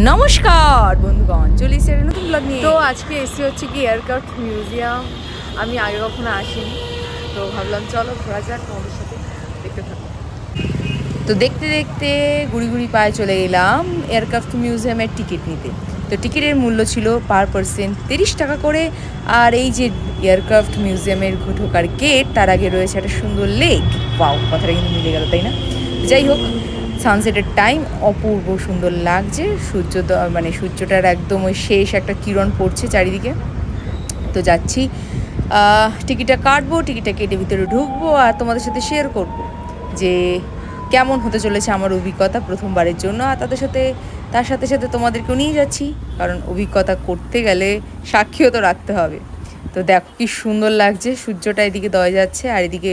নমস্কার বন্ধুগণ, চলে এসেছি একটা নতুন ব্লগ নিয়ে। তো আজকে এসে হচ্ছে কি এয়ারক্রাফট মিউজিয়াম। আমি আগে কখনো আসিনি, তো ভাবলাম চলো ঘোরা যাক তোমাদের সাথে, দেখতে থাকো। তো দেখতে দেখতে গুড়ি গুড়ি পায়ে চলে গেলাম এয়ারক্রাফট মিউজিয়ামের টিকিট নিতে। তো টিকিটের মূল্য ছিল পার পারসন 30 টাকা করে। আর এই যে এয়ারক্রাফট মিউজিয়ামের ঢোকার গেট, তার আগে রয়েছে একটা সুন্দর লেক। ওয়াও, কথাটা কিন্তু মিলে গেল, তাই না? যাই হোক, সানসেটের টাইম অপূর্ব সুন্দর লাগছে। সূর্যটার একদম ওই শেষ একটা কিরণ পড়ছে চারিদিকে। তো যাচ্ছি, টিকিটটা কাটবো, টিকিটটা কেটে ভিতরে ঢুকবো আর তোমাদের সাথে শেয়ার করব যে কেমন হতে চলেছে আমার অভিজ্ঞতা প্রথমবারের জন্য। আর তার সাথে সাথে তোমাদেরকেও নিয়ে যাচ্ছি, কারণ অভিজ্ঞতা করতে গেলে সাক্ষীও তো রাখতে হবে। তো দেখো কি সুন্দর লাগছে, সূর্যটা এদিকে দয়ে যাচ্ছে আর এদিকে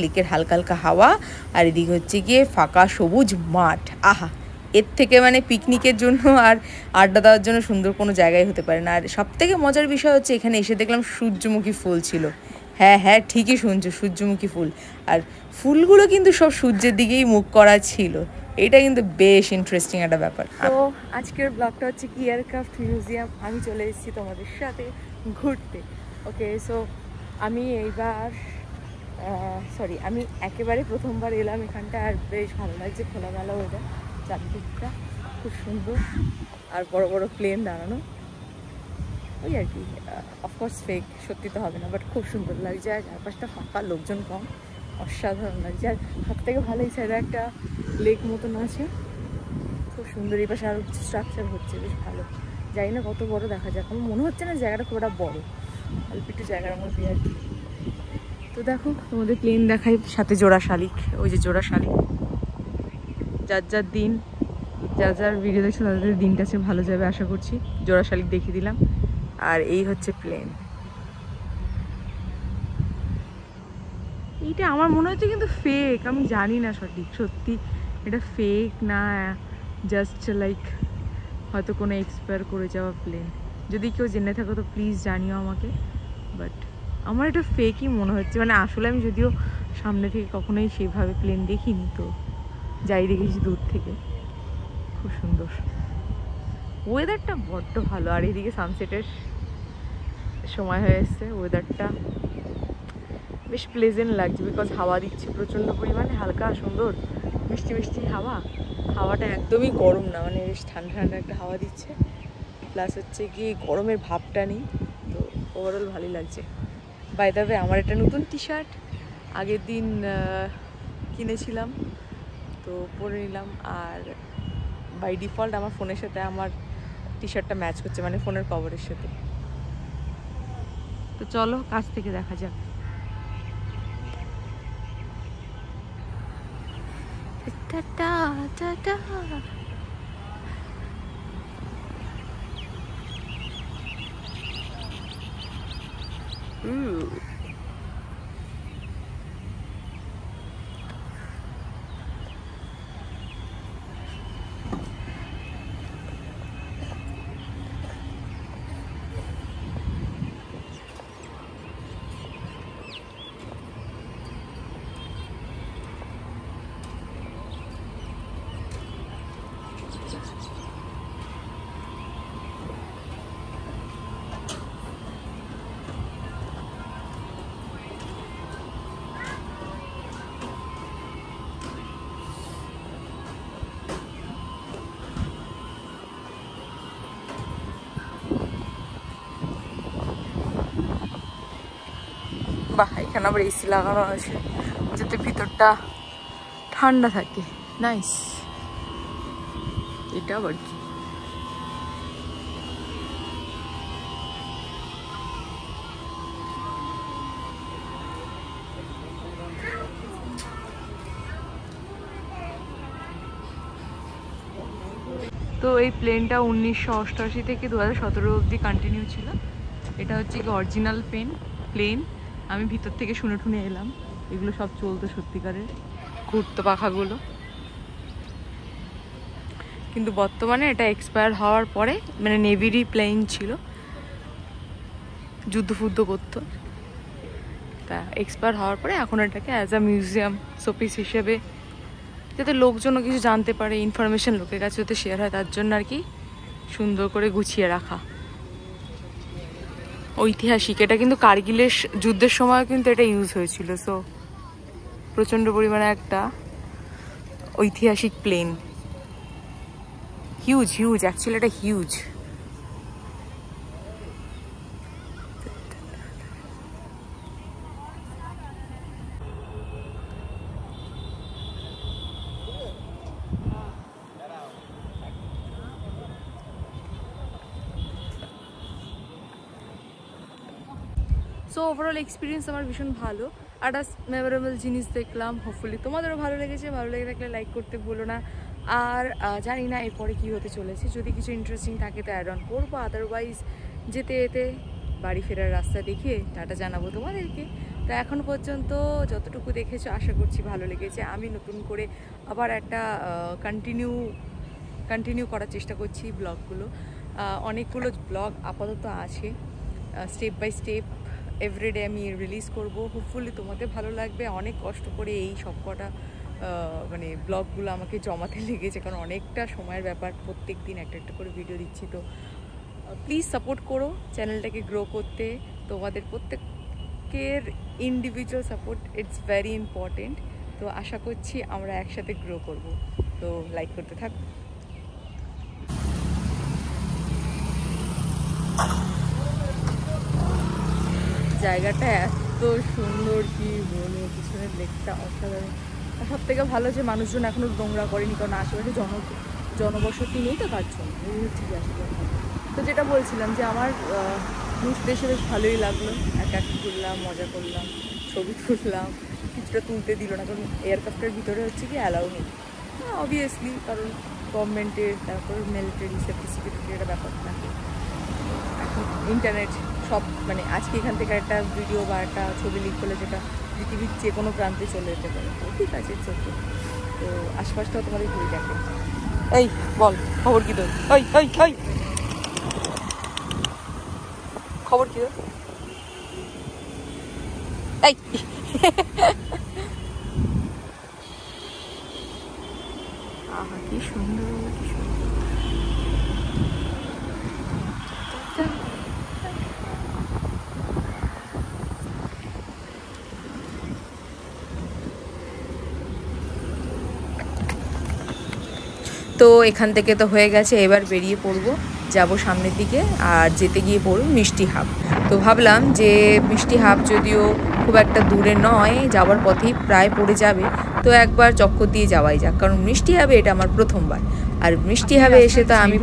লেকের হালকা হালকা হাওয়া, আর এদিকে হচ্ছে গিয়ে ফাঁকা সবুজ মাঠ। আহা, এর থেকে পিকনিকের জন্য আর আড্ডা দেওয়ার জন্য সুন্দর কোনো জায়গায় হতে পারে না। আর সবথেকে মজার বিষয় হচ্ছে এখানে এসে দেখলাম সূর্যমুখী ফুল ছিল। হ্যাঁ, ঠিকই শুনছো, সূর্যমুখী ফুল। আর ফুলগুলো কিন্তু সব সূর্যের দিকেই মুখ করা ছিল। এটা কিন্তু বেশ ইন্টারেস্টিং একটা ব্যাপার। তো আজকের ব্লগটা হচ্ছে কি এয়ারক্রাফট মিউজিয়াম। আমি চলে এসেছি তোমাদের সাথে ঘুরতে। ওকে, সো আমি আমি একেবারে প্রথমবার এলাম এখানটা, আর বেশ ভালো লাগছে। খোলামেলা ওয়েদার, চারদিকটা খুব সুন্দর, আর বড় বড় প্লেন দাঁড়ানো, ওই আর কি। অফকোর্স ফেক, সত্যি তো হবে না, বাট খুব সুন্দর লাগছে। আর চারপাশটা ফাঁকা, লোকজন কম, অসাধারণ লাগছে। আর সব থেকে ভালো এই সাইডে একটা লেক মতন আছে, খুব সুন্দর। এই পাশে আরও কিছু স্ট্রাকচার হচ্ছে, বেশ ভালো। জানি না কত বড়, দেখা যাক। আমার মনে হচ্ছে না জায়গাটা খুব একটা বড়, অল্প একটু জায়গার মধ্যে আর কি। তো দেখো, তোমাদের প্লেন দেখাই, সাথে জোড়া শালিক। ওই যে জোড়া শালিক, যার দিন, যার ভিডিও দেখছে তাদের দিনটা সে ভালো যাবে আশা করছি। জোড়া শালিক দেখিয়ে দিলাম। আর এই হচ্ছে প্লেন। এইটা আমার মনে হচ্ছে কিন্তু ফেক, আমি জানি না সত্যি এটা ফেক না জাস্ট লাইক হয়তো কোনো এক্সপায়ার করে যাওয়া প্লেন। যদি কেউ জেনে থাকো তো প্লিজ জানিও আমাকে, বাট আমার এটা ফেকই মনে হচ্ছে। আসলে আমি যদিও সামনে থেকে কখনোই সেইভাবে প্লেন দেখিনি, তো যাই দেখেছি দূর থেকে। খুব সুন্দর, ওয়েদারটা বড্ড ভালো। আর এদিকে সানসেটের সময় হয়ে এসছে, ওয়েদারটা বেশ প্লেজেন্ট লাগছে, বিকজ হাওয়া দিচ্ছে প্রচণ্ড পরিমাণে, হালকা সুন্দর মিষ্টি মিষ্টি হাওয়া। হাওয়াটা একদমই গরম না, বেশ ঠান্ডা ঠান্ডা একটা হাওয়া দিচ্ছে, প্লাস হচ্ছে কি গরমের ভাবটা নেই। তো ওভারঅল ভালোই লাগছে। বাই দ্য ওয়ে, আমার একটা নতুন টি শার্ট আগের দিন কিনেছিলাম, তো পরে নিলাম। আর বাই ডিফল্ট আমার ফোনের সাথে আমার টি শার্টটা ম্যাচ করছে, ফোনের কভারের সাথে। তো চলো কাছ থেকে দেখা যাক। বাহ, এখানে আবার এসি লাগানো আছে যাতে ভিতরটা ঠান্ডা থাকে। নাইস, এটা আবার কি? তো এই প্লেনটা 1988 থেকে 2017 অবধি কন্টিনিউ ছিল। এটা হচ্ছে কি অরিজিনাল প্লেন। আমি ভিতর থেকে শুনে ঠুনে এলাম, এগুলো সব চলতো সত্যিকারের, ঘুরতো পাখাগুলো। কিন্তু বর্তমানে এটা এক্সপায়ার হওয়ার পরে, নেভিরই প্লেন ছিল, যুদ্ধ করতো, তা এক্সপায়ার হওয়ার পরে এখন এটাকে অ্যাজ আ মিউজিয়াম শোপিস হিসেবে, যাতে লোকজনও কিছু জানতে পারে, ইনফরমেশন লোকের কাছে যাতে শেয়ার হয়, তার জন্য আর কি সুন্দর করে গুছিয়ে রাখা, ঐতিহাসিক। এটা কিন্তু কার্গিলের যুদ্ধের সময় কিন্তু এটা ইউজ হয়েছিল। সো প্রচন্ড পরিমাণে একটা ঐতিহাসিক প্লেন, হিউজ হিউজ, অ্যাকচুয়ালি এটা হিউজ। সো ওভারঅল এক্সপিরিয়েন্স আমার ভীষণ ভালো, একটা মেমোরেবল জিনিস দেখলাম। হোপফুলি তোমাদেরও ভালো লেগেছে। ভালো লেগে থাকলে লাইক করতে ভুলো না। আর জানি না এরপরে কী হতে চলেছে, যদি কিছু ইন্টারেস্টিং থাকে তো অ্যাড অন করবো, আদারওয়াইজ যেতে যেতে বাড়ি ফেরার রাস্তা দেখে টাটা জানাবো তোমাদেরকে। তো এখনও পর্যন্ত যতটুকু দেখেছো আশা করছি ভালো লেগেছে। আমি নতুন করে আবার একটা কন্টিনিউ করার চেষ্টা করছি ব্লগগুলো। অনেকগুলো ব্লগ আপাতত আছে, স্টেপ বাই স্টেপ এভরিডে আমি রিলিজ করব। হোপফুলি তোমাদের ভালো লাগবে। অনেক কষ্ট করে এই সব কটা মানে ব্লগগুলো আমাকে জমাতে লেগেছে, কারণ অনেকটা সময়ের ব্যাপার, প্রত্যেক দিন একটা একটা করে ভিডিও দিচ্ছি। তো প্লিজ সাপোর্ট করো চ্যানেলটাকে গ্রো করতে। তোমাদের প্রত্যেকের individual support it's very important. তো আশা করছি আমরা একসাথে গ্রো করব। তো লাইক করতে থাকো। জায়গাটা এত সুন্দর, কি বলবো, পিছনের লেকটা অসাধারণ। আর সব থেকে ভালো যে মানুষজন এখনো নোংরা করেনি, কারণ আশেপাশে জনবসতি নেই, তো তার জন্য এই হচ্ছে কি আশেপাশে। তো যেটা বলছিলাম যে আমার দেশে বেশ ভালোই লাগলো। একা ঘুরলাম, মজা করলাম, ছবি তুললাম, কিছুটা তুলতে দিল না, কারণ এয়ারক্রাফটের ভিতরে হচ্ছে কি অ্যালাউ নেই অবভিয়াসলি, কারণ গভর্নমেন্টের, তারপর মিলিটারি সেফটি সিকিউরিটির একটা ব্যাপার থাকে। এখন ইন্টারনেট সব, মানে আজকে এখান থেকে একটা ভিডিও বা একটা ছবি লিক করলে যেটা পৃথিবীর যে কোনো প্রান্তে চলে যেতে পারে। তো ঠিক আছে, চলছে। তো আশপাশটাও তোমাদের ঘুরে দেখে। এই বল, খবর কি তোর? ওই ওই ওই, খবর কি তোর? এই আহা, কি সুন্দর, কি সুন্দর। তো এখান থেকে তো হয়ে গেছে, এবার বেরিয়ে পড়বো, যাব সামনের দিকে। আর যেতে গিয়ে পড়ব মিষ্টি হাব। তো ভাবলাম যে মিষ্টি হাব যদিও খুব একটা দূরে নয়, যাওয়ার পথেই প্রায় পড়ে যাবে, তো একবার চক্কর দিয়ে যাওয়াই যাক, কারণ মিষ্টি হাবে এটা আমার প্রথমবার। আর মিষ্টি হাবে এসে তো আমি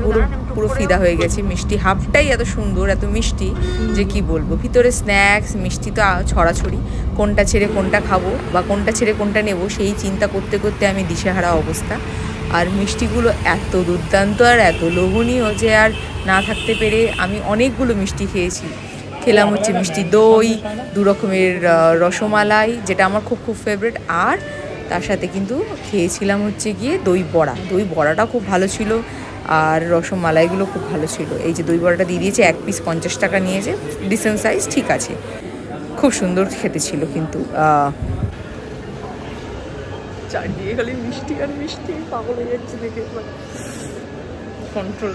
পুরো ফিদা হয়ে গেছি। মিষ্টি হাবটাই এত সুন্দর, এত মিষ্টি যে কি বলবো। ভিতরে স্ন্যাক্স, মিষ্টি তো ছড়াছড়ি, কোনটা ছেড়ে কোনটা খাবো বা কোনটা ছেড়ে কোনটা নেব সেই চিন্তা করতে করতে আমি দিশেহারা অবস্থা। আর মিষ্টিগুলো এত দুর্দান্ত আর এত লোভনীয় যে আর না থাকতে পেরে আমি অনেকগুলো মিষ্টি খেয়েছি। খেলাম হচ্ছে মিষ্টি দই, 2 রকমের রসমালাই, যেটা আমার খুব খুব ফেভারিট। আর তার সাথে কিন্তু খেয়েছিলাম হচ্ছে গিয়ে দই বড়া। দই বড়াটাও খুব ভালো ছিল, আর রসমালাইগুলো খুব ভালো ছিল। এই যে দই বড়াটা দিয়ে দিয়েছে, 1 পিস 50 টাকা নিয়েছে, ডিসেন্ট সাইজ, ঠিক আছে, খুব সুন্দর খেতে ছিল। কিন্তু চারদিকে খালি মিষ্টি আর মিষ্টি, পাগল হয়ে যাচ্ছে দেখে। কন্ট্রোল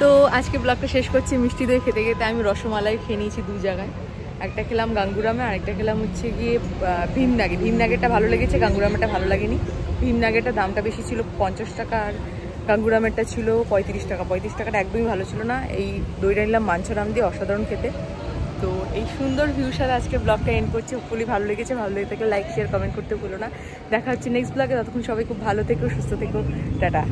তো আজকে ব্লগটা শেষ করছি মিষ্টি দই খেতে খেতে। আমি রসমালাই খেয়ে নিয়েছি 2 জায়গায়, একটা খেলাম গাঙ্গুরামে, আরেকটা খেলাম হচ্ছে গিয়ে ভীমনাগে। ভীমনাগেরটা ভালো লেগেছে, গাঙ্গুরামেরটা ভালো লাগেনি। ভীমনাগেরটা দামটা বেশি ছিল 50 টাকা, আর গাঙ্গুরামেরটা ছিল 35 টাকা। 35 টাকাটা একদমই ভালো ছিল না। এই দইটা নিলাম মাঞ্ছরাম দিয়ে, অসাধারণ খেতে। তো এই সুন্দর ভিউর সাথে আজকে ব্লগটা এন্ড করছি। হোপফুলি ভালো লেগেছে। ভালো লেগে থাকলে লাইক, শেয়ার, কমেন্ট করতে ভুলো না। দেখা হচ্ছে নেক্সট ব্লগে। ততক্ষণ সবাই খুব ভালো থেকো, সুস্থ থেকো, টাটা।